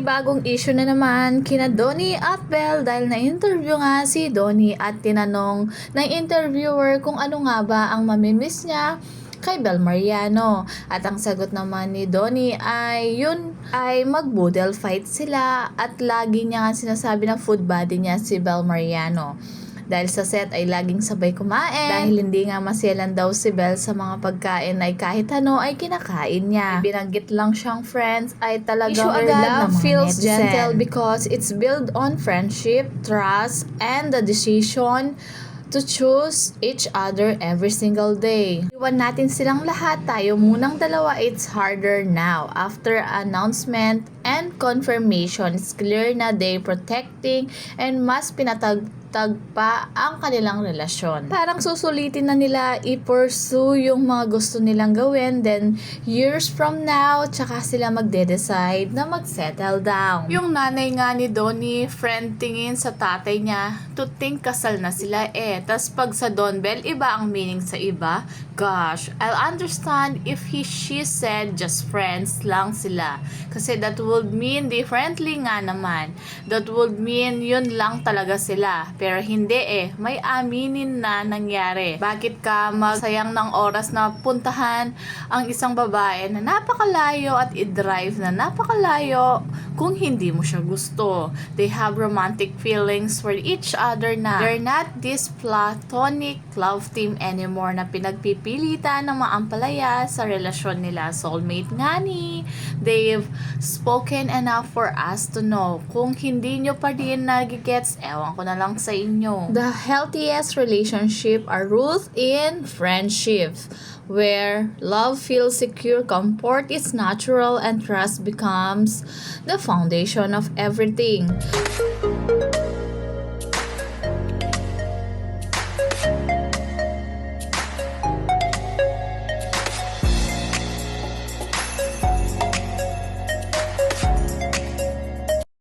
panibagong issue na naman kina Donnie at Belle dahil na-interview nga si Donnie at tinanong ng interviewer kung ano nga ba ang mamimiss niya kay Belle Mariano. At ang sagot naman ni Donnie ay yun ay mag-boodle fight sila at lagi niya nga sinasabi na food buddy niya si Belle Mariano. Dahil sa set ay laging sabay kumain. Dahil hindi nga masyalan daw si Belle sa mga pagkain ay kahit ano ay kinakain niya. Binanggit lang siyang friends ay talagang love feels gentle because it's built on friendship, trust, and the decision to choose each other every single day. Iwan natin silang lahat, tayo munang dalawa, it's harder now. After announcement and confirmation, it's clear na they protecting and mas pinatag pa ang kanilang relasyon. Parang susulitin na nila i-pursue yung mga gusto nilang gawin, then years from now, tsaka sila magde-decide na mag-settle down. Yung nanay nga ni Donnie, friend tingin sa tatay niya, to think kasal na sila Tas pag sa Don Bell, iba ang meaning sa iba. Gosh, I'll understand if she said just friends lang sila. Kasi that would mean differently nga naman. That would mean yun lang talaga sila. Pero hindi may aminin na nangyari. Bakit ka magsayang ng oras na puntahan ang isang babae na napakalayo at i-drive na napakalayo kung hindi mo siya gusto? They have romantic feelings for each other na. They're not this platonic love team anymore na pinagpipilitan ng maampalaya sa relasyon nila. Soulmate nga ni. They've spoken enough for us to know. Kung hindi nyo pa din nagigets, ewan ko na lang sa inyo. The healthiest relationship are rooted in friendship, where love feels secure, comfort is natural, and trust becomes the foundation of everything.